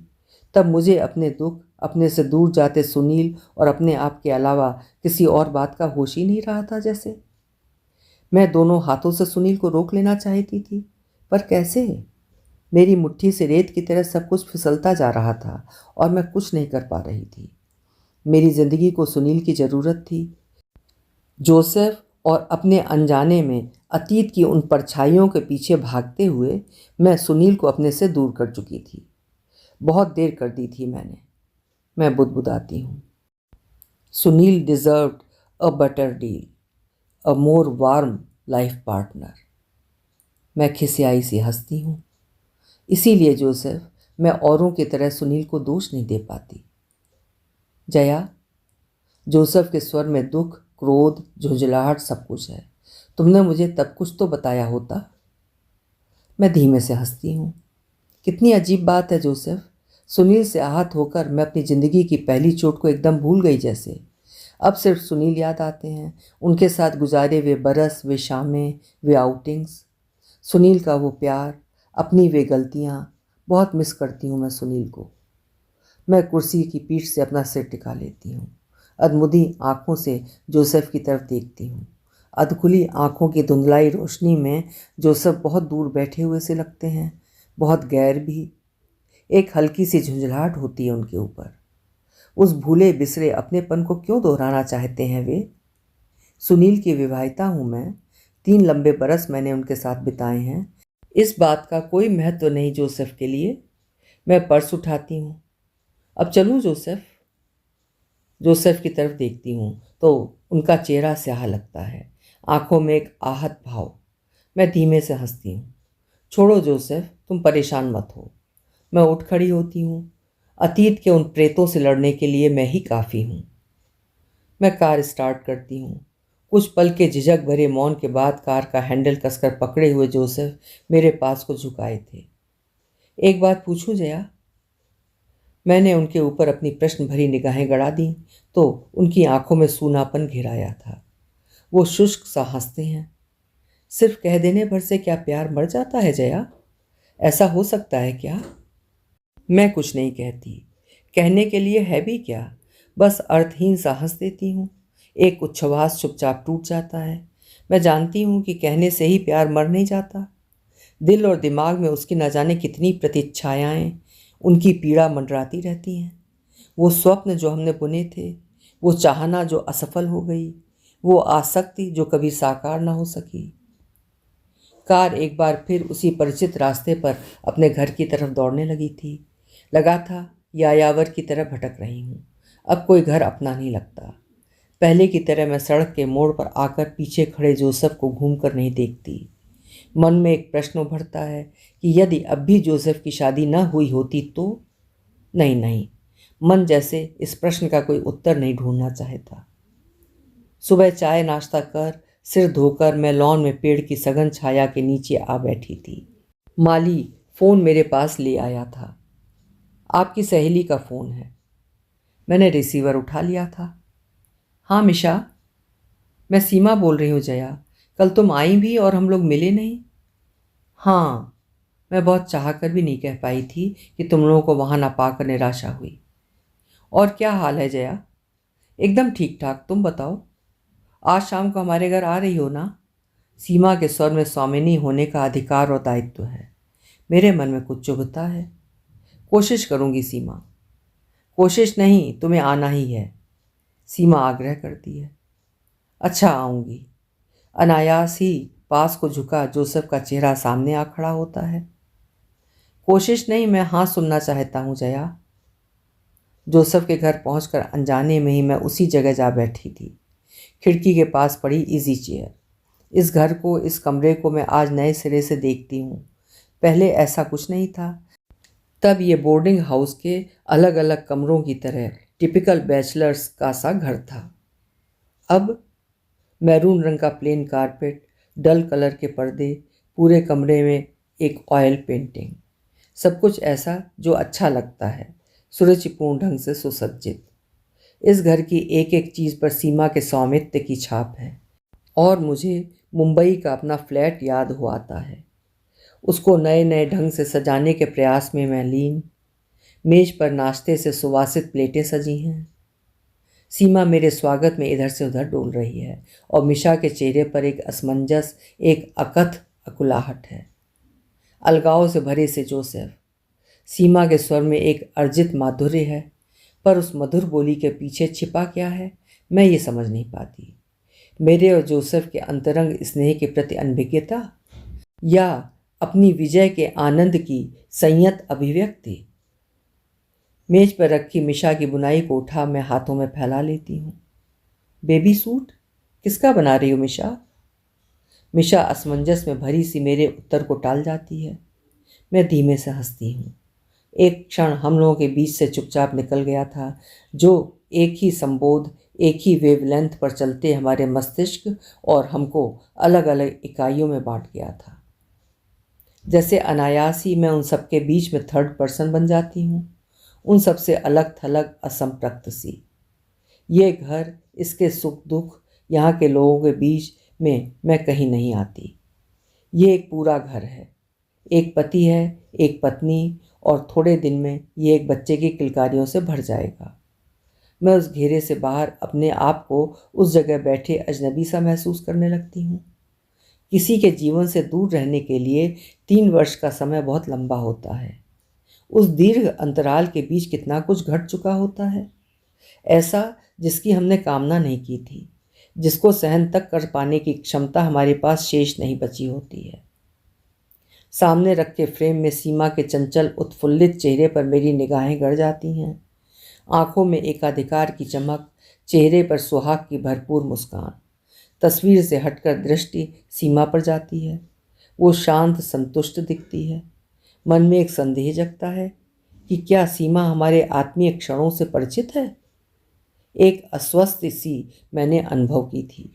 तब मुझे अपने दुख, अपने से दूर जाते सुनील और अपने आप के अलावा किसी और बात का होश ही नहीं रहा था। जैसे मैं दोनों हाथों से सुनील को रोक लेना चाहती थी, पर कैसे? मेरी मुट्ठी से रेत की तरह सब कुछ फिसलता जा रहा था और मैं कुछ नहीं कर पा रही थी। मेरी जिंदगी को सुनील की ज़रूरत थी। जोसेफ और अपने अनजाने में अतीत की उन परछाइयों के पीछे भागते हुए मैं सुनील को अपने से दूर कर चुकी थी। बहुत देर कर दी थी मैंने। मैं बुदबुदाती हूँ। Sunil deserved a better deal, a more warm life partner. मैं खिसियाई सी हंसती हूँ। इसीलिए जोसेफ, मैं औरों की तरह सुनील को दोष नहीं दे पाती। जया, जोसेफ के स्वर में दुख, क्रोध, झुंझलाहट सब कुछ है। तुमने मुझे तब कुछ तो बताया होता। मैं धीमे से हंसती हूँ। कितनी अजीब बात है जोसेफ, सुनील से आहत होकर मैं अपनी ज़िंदगी की पहली चोट को एकदम भूल गई जैसे। अब सिर्फ सुनील याद आते हैं, उनके साथ गुजारे वे बरस, वे शामें, वे आउटिंग्स, सुनील का वो प्यार, अपनी वे गलतियाँ। बहुत मिस करती हूँ मैं सुनील को। मैं कुर्सी की पीठ से अपना सिर टिका लेती हूँ। अधमुदी आँखों से जोसेफ की तरफ देखती हूँ। अधखुली आंखों की धुंधलाई रोशनी में जोसेफ बहुत दूर बैठे हुए से लगते हैं, बहुत गैर भी। एक हल्की सी झुंझलाहट होती है उनके ऊपर। उस भूले बिसरे अपनेपन को क्यों दोहराना चाहते हैं वे? सुनील की विवाहिता हूं मैं, 3 लंबे बरस मैंने उनके साथ बिताए हैं। इस बात का कोई महत्व नहीं जोसेफ के लिए। मैं पर्स उठाती हूँ। अब चलूँ जोसेफ? जोसेफ की तरफ देखती हूँ तो उनका चेहरा स्याह लगता है, आंखों में एक आहत भाव। मैं धीमे से हंसती हूँ। छोड़ो जोसेफ, तुम परेशान मत हो। मैं उठ खड़ी होती हूँ। अतीत के उन प्रेतों से लड़ने के लिए मैं ही काफ़ी हूँ। मैं कार स्टार्ट करती हूँ। कुछ पल के झिझक भरे मौन के बाद कार का हैंडल कसकर पकड़े हुए जोसेफ मेरे पास को झुकाए थे। एक बात पूछूं जया? मैंने उनके ऊपर अपनी प्रश्न भरी निगाहें गड़ा दी तो उनकी आंखों में सूनापन घिराया था। वो शुष्क सा हंसते हैं। सिर्फ कह देने भर से क्या प्यार मर जाता है जया? ऐसा हो सकता है क्या? मैं कुछ नहीं कहती। कहने के लिए है भी क्या? बस अर्थहीन सा हंस देती हूँ। एक उच्छ्वास चुपचाप टूट जाता है। मैं जानती हूँ कि कहने से ही प्यार मर नहीं जाता। दिल और दिमाग में उसकी न जाने कितनी प्रतीक्षाएं, उनकी पीड़ा मंडराती रहती हैं। वो स्वप्न जो हमने बुने थे, वो चाहना जो असफल हो गई, वो आसक्ति जो कभी साकार न हो सकी। कार एक बार फिर उसी परिचित रास्ते पर अपने घर की तरफ दौड़ने लगी थी। लगा था यायावर की तरह भटक रही हूँ। अब कोई घर अपना नहीं लगता। पहले की तरह मैं सड़क के मोड़ पर आकर पीछे खड़े जोसेफ को घूम कर नहीं देखती। मन में एक प्रश्न उभरता है कि यदि अब भी जोसेफ की शादी न हुई होती तो? नहीं नहीं, मन जैसे इस प्रश्न का कोई उत्तर नहीं ढूंढना चाहता। सुबह चाय नाश्ता कर सिर धोकर मैं लॉन में पेड़ की सघन छाया के नीचे आ बैठी थी। माली फोन मेरे पास ले आया था। आपकी सहेली का फोन है। मैंने रिसीवर उठा लिया था। हाँ मिशा, मैं सीमा बोल रही हूँ जया। कल तुम आई भी और हम लोग मिले नहीं। हाँ, मैं बहुत चाह कर भी नहीं कह पाई थी कि तुम लोगों को वहाँ ना पाकर निराशा हुई। और क्या हाल है जया? एकदम ठीक ठाक, तुम बताओ। आज शाम को हमारे घर आ रही हो ना? सीमा के स्वर में स्वामिनी होने का अधिकार और दायित्व है। मेरे मन में कुछ चुभता है। कोशिश करूंगी सीमा। कोशिश नहीं, तुम्हें आना ही है, सीमा आग्रह करती है। अच्छा, आऊंगी। अनायास ही पास को झुका जोसेफ का चेहरा सामने आ खड़ा होता है। कोशिश नहीं, मैं हाँ सुनना चाहता हूँ जया। जोसेफ के घर पहुंचकर अनजाने में ही मैं उसी जगह जा बैठी थी, खिड़की के पास पड़ी इजी चेयर। इस घर को, इस कमरे को मैं आज नए सिरे से देखती हूँ। पहले ऐसा कुछ नहीं था। तब ये बोर्डिंग हाउस के अलग अलग कमरों की तरह टिपिकल बैचलर्स का सा घर था। अब मैरून रंग का प्लेन कारपेट, डल कलर के पर्दे, पूरे कमरे में एक ऑयल पेंटिंग, सब कुछ ऐसा जो अच्छा लगता है, सुरुचिपूर्ण ढंग से सुसज्जित। इस घर की एक एक चीज़ पर सीमा के स्वामित्व की छाप है। और मुझे मुंबई का अपना फ्लैट याद हो आता है। उसको नए नए ढंग से सजाने के प्रयास में मैं लीन। मेज पर नाश्ते से सुवासित प्लेटें सजी हैं। सीमा मेरे स्वागत में इधर से उधर डोल रही है और मिशा के चेहरे पर एक असमंजस, एक अकथ अकुलाहट है। अलगाव से भरे से जोसेफ। सीमा के स्वर में एक अर्जित माधुर्य है, पर उस मधुर बोली के पीछे छिपा क्या है, मैं ये समझ नहीं पाती। मेरे और जोसेफ के अंतरंग स्नेह के प्रति अनभिज्ञता, या अपनी विजय के आनंद की संयत अभिव्यक्ति। मेज पर रखी मिशा की बुनाई को उठा मैं हाथों में फैला लेती हूँ। बेबी सूट किसका बना रही हो मिशा? मिशा असमंजस में भरी सी मेरे उत्तर को टाल जाती है। मैं धीमे से हंसती हूँ। एक क्षण हम लोगों के बीच से चुपचाप निकल गया था, जो एक ही संबोध, एक ही वेवलेंथ पर चलते हमारे मस्तिष्क और हमको अलग अलग इकाइयों में बांट गया था। जैसे अनायास ही मैं उन सबके बीच में थर्ड पर्सन बन जाती हूँ, उन सबसे अलग थलग असंपृक्त सी। ये घर, इसके सुख दुख, यहाँ के लोगों के बीच में मैं कहीं नहीं आती। ये एक पूरा घर है। एक पति है, एक पत्नी, और थोड़े दिन में ये एक बच्चे की किलकारियों से भर जाएगा। मैं उस घेरे से बाहर अपने आप को उस जगह बैठे अजनबी सा महसूस करने लगती हूँ। किसी के जीवन से दूर रहने के लिए 3 वर्ष का समय बहुत लंबा होता है। उस दीर्घ अंतराल के बीच कितना कुछ घट चुका होता है, ऐसा जिसकी हमने कामना नहीं की थी, जिसको सहन तक कर पाने की क्षमता हमारे पास शेष नहीं बची होती है। सामने रखे फ्रेम में सीमा के चंचल उत्फुल्लित चेहरे पर मेरी निगाहें गड़ जाती हैं। आंखों में एकाधिकार की चमक, चेहरे पर सुहाग की भरपूर मुस्कान। तस्वीर से हटकर दृष्टि सीमा पर जाती है। वो शांत संतुष्ट दिखती है। मन में एक संदेह जगता है कि क्या सीमा हमारे आत्मीय क्षणों से परिचित है। एक अस्वस्थ सी मैंने अनुभव की थी।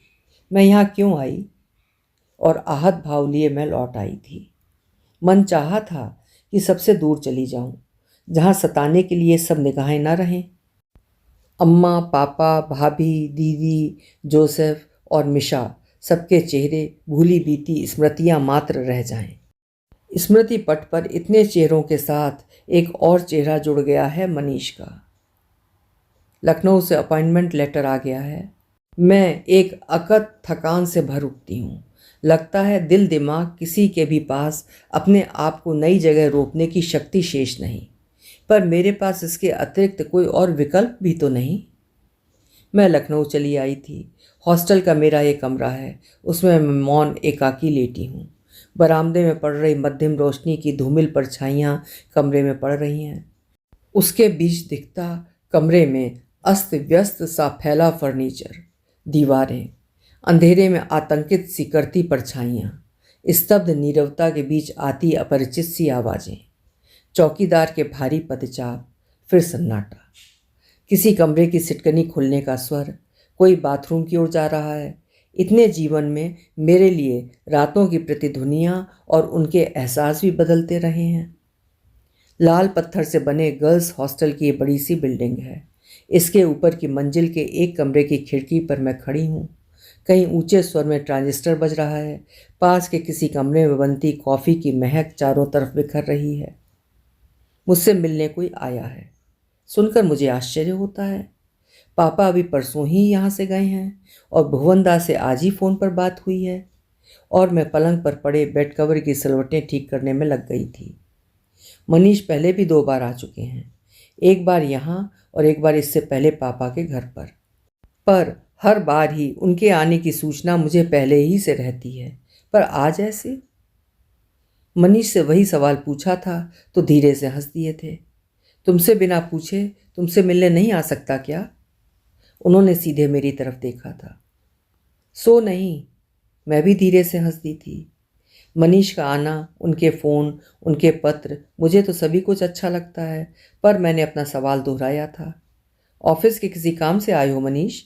मैं यहाँ क्यों आई और आहत भाव लिए मैं लौट आई थी। मन चाहा था कि सबसे दूर चली जाऊं, जहाँ सताने के लिए सब निगाहें न रहें। अम्मा, पापा, भाभी, दीदी, जोसेफ और मिशा, सबके चेहरे भूली बीती स्मृतियां मात्र रह जाएं। स्मृति पट पर इतने चेहरों के साथ एक और चेहरा जुड़ गया है, मनीष का। लखनऊ से अपॉइंटमेंट लेटर आ गया है। मैं एक अकथ थकान से भर उठती हूँ। लगता है दिल दिमाग किसी के भी पास अपने आप को नई जगह रोकने की शक्ति शेष नहीं, पर मेरे पास इसके अतिरिक्त कोई और विकल्प भी तो नहीं। मैं लखनऊ चली आई थी। हॉस्टल का मेरा ये कमरा है, उसमें मैं मौन एकाकी लेटी हूँ। बरामदे में पड़ रही मध्यम रोशनी की धूमिल परछाइयाँ कमरे में पड़ रही हैं। उसके बीच दिखता कमरे में अस्त व्यस्त सा फैला फर्नीचर, दीवारें, अंधेरे में आतंकित सी करती परछाइयाँ, स्तब्ध नीरवता के बीच आती अपरिचित सी आवाज़ें, चौकीदार के भारी पदचाप, फिर सन्नाटा। किसी कमरे की सिटकनी खुलने का स्वर, कोई बाथरूम की ओर जा रहा है। इतने जीवन में मेरे लिए रातों की प्रतिध्वनियाँ और उनके एहसास भी बदलते रहे हैं। लाल पत्थर से बने गर्ल्स हॉस्टल की बड़ी सी बिल्डिंग है। इसके ऊपर की मंजिल के एक कमरे की खिड़की पर मैं खड़ी हूँ। कहीं ऊंचे स्वर में ट्रांजिस्टर बज रहा है। पास के किसी कमरे में बनती कॉफ़ी की महक चारों तरफ बिखर रही है। मुझसे मिलने कोई आया है। सुनकर मुझे आश्चर्य होता है। पापा अभी परसों ही यहाँ से गए हैं और भुवनदा से आज ही फ़ोन पर बात हुई है, और मैं पलंग पर पड़े बेड कवर की सिलवटें ठीक करने में लग गई थी। मनीष पहले भी 2 बार आ चुके हैं, एक बार यहाँ और एक बार इससे पहले पापा के घर पर हर बार ही उनके आने की सूचना मुझे पहले ही से रहती है। पर आज ऐसे? मनीष से वही सवाल पूछा था तो धीरे से हंस दिए थे। तुमसे बिना पूछे तुमसे मिलने नहीं आ सकता क्या? उन्होंने सीधे मेरी तरफ देखा था। सो नहीं, मैं भी धीरे से हंस दी थी। मनीष का आना, उनके फ़ोन, उनके पत्र, मुझे तो सभी कुछ अच्छा लगता है, पर मैंने अपना सवाल दोहराया था। ऑफिस के किसी काम से आए हो मनीष?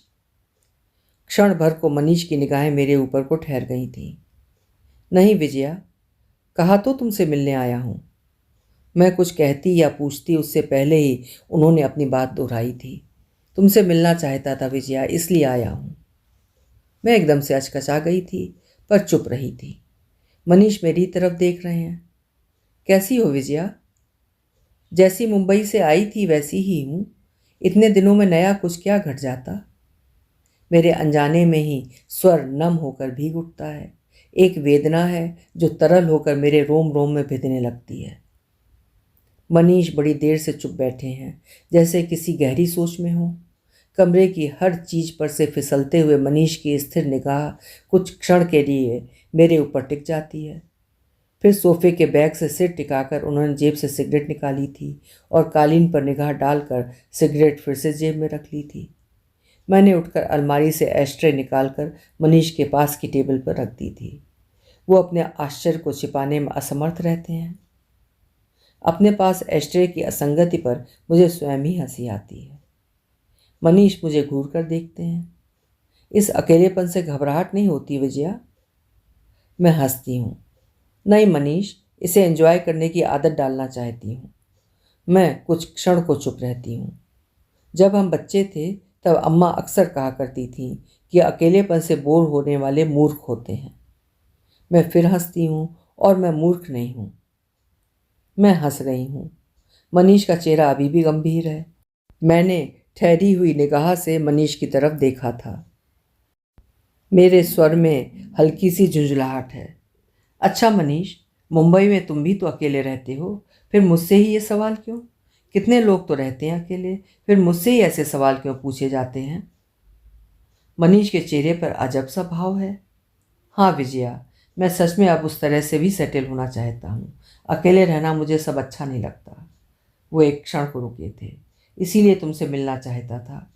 क्षण भर को मनीष की निगाहें मेरे ऊपर को ठहर गई थीं। नहीं विजया, कहा तो तुमसे मिलने आया हूँ। मैं कुछ कहती या पूछती उससे पहले ही उन्होंने अपनी बात दोहराई थी। तुमसे मिलना चाहता था विजया, इसलिए आया हूँ। मैं एकदम से अचकचा गई थी, पर चुप रही थी। मनीष मेरी तरफ देख रहे हैं। कैसी हो विजया? जैसी मुंबई से आई थी वैसी ही हूँ। इतने दिनों में नया कुछ क्या घट जाता? मेरे अनजाने में ही स्वर नम होकर भीग उठता है। एक वेदना है जो तरल होकर मेरे रोम रोम में भिदने लगती है। मनीष बड़ी देर से चुप बैठे हैं, जैसे किसी गहरी सोच में हो। कमरे की हर चीज पर से फिसलते हुए मनीष की स्थिर निगाह कुछ क्षण के लिए मेरे ऊपर टिक जाती है। फिर सोफे के बैग से सिर टिकाकर उन्होंने जेब से सिगरेट निकाली थी और कालीन पर निगाह डालकर सिगरेट फिर से जेब में रख ली थी। मैंने उठकर अलमारी से एस्ट्रे निकालकर मनीष के पास की टेबल पर रख दी थी। वो अपने आश्चर्य को छिपाने में असमर्थ रहते हैं। अपने पास एस्ट्रे की असंगति पर मुझे स्वयं ही हंसी आती है। मनीष मुझे घूर कर देखते हैं। इस अकेलेपन से घबराहट नहीं होती विजया? मैं हंसती हूँ। नहीं मनीष, इसे एंजॉय करने की आदत डालना चाहती हूँ। मैं कुछ क्षण को चुप रहती हूँ। जब हम बच्चे थे तब अम्मा अक्सर कहा करती थीं कि अकेलेपन से बोर होने वाले मूर्ख होते हैं। मैं फिर हंसती हूँ और मैं मूर्ख नहीं हूँ। मैं हंस रही हूँ। मनीष का चेहरा अभी भी गंभीर है। मैंने ठहरी हुई निगाह से मनीष की तरफ देखा था। मेरे स्वर में हल्की सी झुंझलाहट है। अच्छा मनीष, मुंबई में तुम भी तो अकेले रहते हो, फिर मुझसे ही ये सवाल क्यों? कितने लोग तो रहते हैं अकेले, फिर मुझसे ही ऐसे सवाल क्यों पूछे जाते हैं? मनीष के चेहरे पर अजब सा भाव है। हाँ विजया, मैं सच में अब उस तरह से भी सेटल होना चाहता हूँ। अकेले रहना मुझे सब अच्छा नहीं लगता। वो एक क्षण को रुके थे। इसीलिए तुमसे मिलना चाहता था।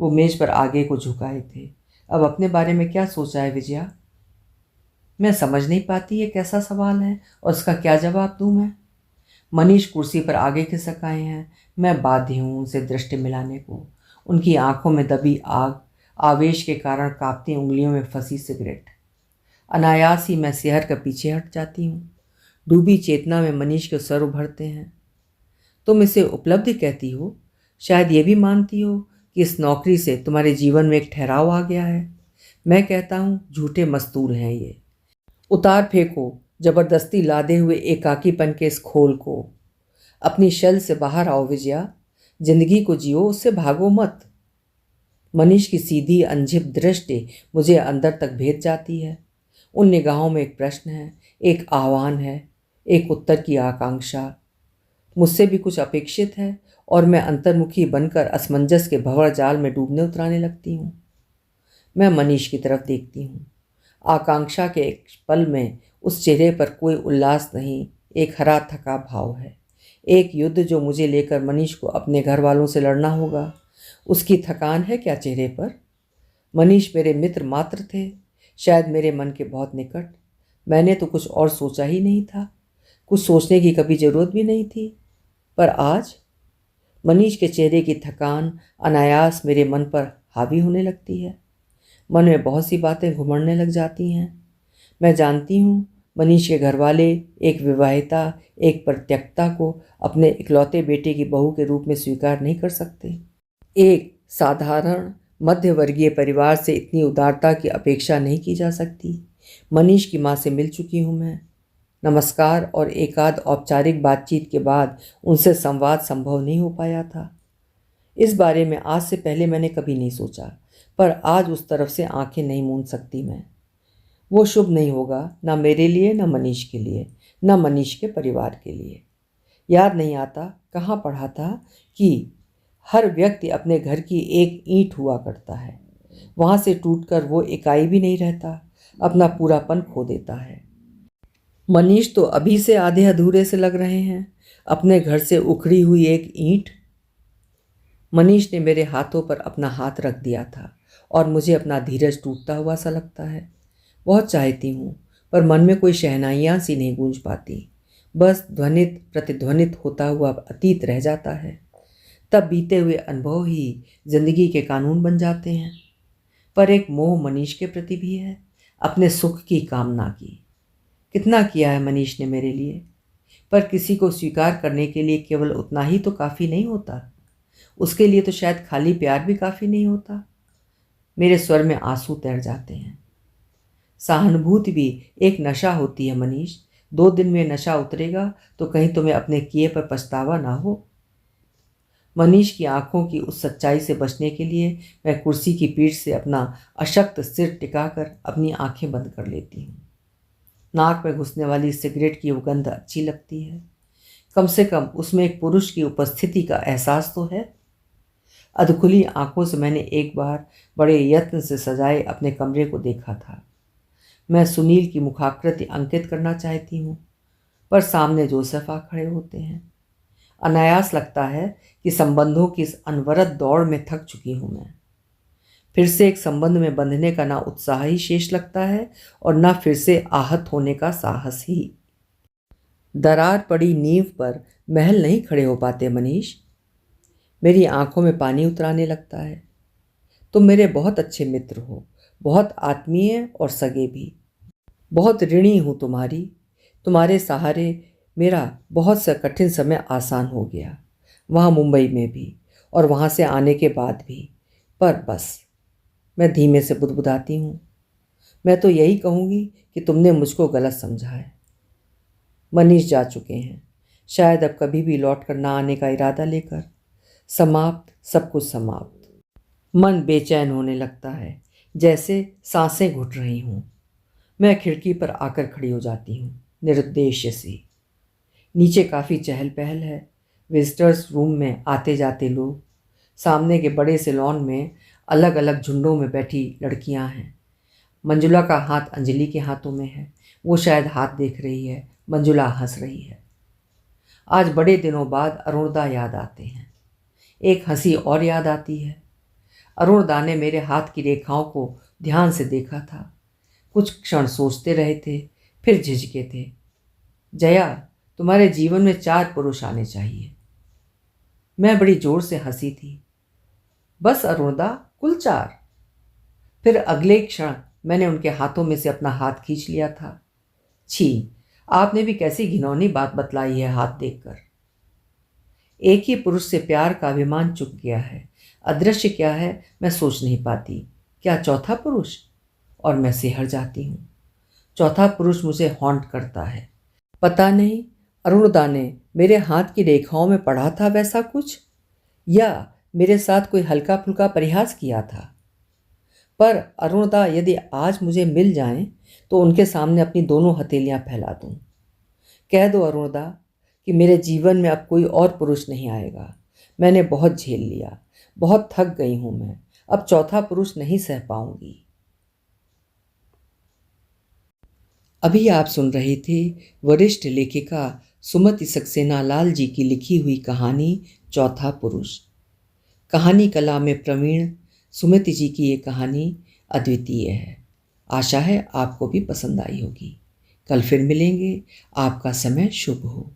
वो मेज पर आगे को झुकाए थे। अब अपने बारे में क्या सोचा है विजया? मैं समझ नहीं पाती ये कैसा सवाल है और उसका क्या जवाब दूं मैं। मनीष कुर्सी पर आगे खिसक आए हैं। मैं बाध्य हूँ उनसे दृष्टि मिलाने को। उनकी आंखों में दबी आग, आवेश के कारण कांपती उंगलियों में फंसी सिगरेट। अनायास ही मैं सिहर कर पीछे हट जाती हूँ। डूबी चेतना में मनीष के सर उभरते हैं। तुम इसे उपलब्धि कहती हो? शायद ये भी मानती हो कि इस नौकरी से तुम्हारे जीवन में एक ठहराव आ गया है। मैं कहता हूँ झूठे मस्तूल हैं ये। उतार फेंको जबरदस्ती लादे हुए एकाकीपन के इस खोल को। अपनी शल से बाहर आओ विजया। जिंदगी को जियो, उससे भागो मत। मनीष की सीधी अनझिप दृष्टि मुझे अंदर तक भेद जाती है। उन निगाहों में एक प्रश्न है, एक आह्वान है, एक उत्तर की आकांक्षा। मुझसे भी कुछ अपेक्षित है और मैं अंतर्मुखी बनकर असमंजस के भंवर जाल में डूबने उतराने लगती हूँ। मैं मनीष की तरफ देखती हूँ। आकांक्षा के एक पल में उस चेहरे पर कोई उल्लास नहीं, एक हरा थका भाव है। एक युद्ध जो मुझे लेकर मनीष को अपने घर वालों से लड़ना होगा, उसकी थकान है क्या चेहरे पर? मनीष मेरे मित्र मात्र थे, शायद मेरे मन के बहुत निकट। मैंने तो कुछ और सोचा ही नहीं था, कुछ सोचने की कभी जरूरत भी नहीं थी। पर आज मनीष के चेहरे की थकान अनायास मेरे मन पर हावी होने लगती है। मन में बहुत सी बातें घुमड़ने लग जाती हैं। मैं जानती हूँ मनीष के घरवाले एक विवाहिता, एक परित्यक्ता को अपने इकलौते बेटे की बहू के रूप में स्वीकार नहीं कर सकते। एक साधारण मध्यवर्गीय परिवार से इतनी उदारता की अपेक्षा नहीं की जा सकती। मनीष की माँ से मिल चुकी हूँ मैं। नमस्कार और एकाध औपचारिक बातचीत के बाद उनसे संवाद संभव नहीं हो पाया था। इस बारे में आज से पहले मैंने कभी नहीं सोचा, पर आज उस तरफ से आंखें नहीं मूंद सकती मैं। वो शुभ नहीं होगा, ना मेरे लिए, ना मनीष के लिए, ना मनीष के परिवार के लिए। याद नहीं आता कहाँ पढ़ा था कि हर व्यक्ति अपने घर की एक ईंट हुआ करता है। वहाँ से टूटकर वो इकाई भी नहीं रहता, अपना पूरापन खो देता है। मनीष तो अभी से आधे अधूरे से लग रहे हैं, अपने घर से उखड़ी हुई एक ईंट। मनीष ने मेरे हाथों पर अपना हाथ रख दिया था और मुझे अपना धीरज टूटता हुआ सा लगता है। बहुत चाहती हूँ, पर मन में कोई शहनाइयाँ सी नहीं गूंज पाती। बस ध्वनित प्रतिध्वनित होता हुआ अतीत रह जाता है। तब बीते हुए अनुभव ही जिंदगी के कानून बन जाते हैं। पर एक मोह मनीष के प्रति भी है, अपने सुख की कामना की। कितना किया है मनीष ने मेरे लिए, पर किसी को स्वीकार करने के लिए केवल उतना ही तो काफ़ी नहीं होता। उसके लिए तो शायद खाली प्यार भी काफ़ी नहीं होता। मेरे स्वर में आंसू तैर जाते हैं। सहानुभूति भी एक नशा होती है मनीष। 2 दिन में नशा उतरेगा तो कहीं तुम्हें अपने किए पर पछतावा ना हो। मनीष की आंखों की उस सच्चाई से बचने के लिए मैं कुर्सी की पीठ से अपना अशक्त सिर टिकाकर अपनी आंखें बंद कर लेती हूँ। नाक में घुसने वाली सिगरेट की गंध अच्छी लगती है। कम से कम उसमें एक पुरुष की उपस्थिति का एहसास तो है। अधखुली आंखों से मैंने एक बार बड़े यत्न से सजाए अपने कमरे को देखा था। मैं सुनील की मुखाकृति अंकित करना चाहती हूँ, पर सामने जोसेफ आ खड़े होते हैं। अनायास लगता है कि संबंधों की इस अनवरत दौड़ में थक चुकी हूँ मैं। फिर से एक संबंध में बंधने का ना उत्साह ही शेष लगता है और ना फिर से आहत होने का साहस ही। दरार पड़ी नींव पर महल नहीं खड़े हो पाते मनीष। मेरी आंखों में पानी उतराने लगता है। तुम मेरे बहुत अच्छे मित्र हो, बहुत आत्मीय और सगे भी। बहुत ऋणी हूँ तुम्हारी। तुम्हारे सहारे मेरा बहुत सा कठिन समय आसान हो गया, वहाँ मुंबई में भी और वहाँ से आने के बाद भी। पर बस, मैं धीमे से बुदबुदाती हूँ, मैं तो यही कहूँगी कि तुमने मुझको गलत समझा है। मनीष जा चुके हैं, शायद अब कभी भी लौट कर ना आने का इरादा लेकर। समाप्त, सब कुछ समाप्त। मन बेचैन होने लगता है, जैसे सांसें घुट रही हूँ। मैं खिड़की पर आकर खड़ी हो जाती हूँ, निरुद्देश्य सी। नीचे काफ़ी चहल पहल है। विजिटर्स रूम में आते जाते लोग। सामने के बड़े से लॉन में अलग अलग झुंडों में बैठी लड़कियां हैं। मंजुला का हाथ अंजलि के हाथों में है। वो शायद हाथ देख रही है। मंजुला हंस रही है। आज बड़े दिनों बाद अरुणदा याद आते हैं। एक हंसी और याद आती है। अरुणदा ने मेरे हाथ की रेखाओं को ध्यान से देखा था। कुछ क्षण सोचते रहे थे, फिर झिझके थे। जया, तुम्हारे जीवन में 4 पुरुष आने चाहिए। मैं बड़ी जोर से हंसी थी। बस अरुणदा, कुल 4। फिर अगले क्षण मैंने उनके हाथों में से अपना हाथ खींच लिया था। छी, आपने भी कैसी घिनौनी बात बतलाई है हाथ देखकर। एक ही पुरुष से प्यार का अभिमान चुक गया है। अदृश्य क्या है मैं सोच नहीं पाती। क्या चौथा पुरुष? और मैं सिहर जाती हूँ। चौथा पुरुष मुझे हॉन्ट करता है। पता नहीं अरुणदा ने मेरे हाथ की रेखाओं में पढ़ा था वैसा कुछ, या मेरे साथ कोई हल्का फुल्का परिहास किया था। पर अरुणदा यदि आज मुझे मिल जाएं तो उनके सामने अपनी दोनों हथेलियां फैला दूं। कह दो अरुणदा कि मेरे जीवन में अब कोई और पुरुष नहीं आएगा। मैंने बहुत झेल लिया, बहुत थक गई हूं मैं। अब चौथा पुरुष नहीं सह पाऊंगी। अभी आप सुन रही थी वरिष्ठ लेखिका सुमति सक्सेना लाल जी की लिखी हुई कहानी चौथा पुरुष। कहानी कला में प्रवीण सुमति जी की ये कहानी अद्वितीय है। आशा है आपको भी पसंद आई होगी। कल फिर मिलेंगे। आपका समय शुभ हो।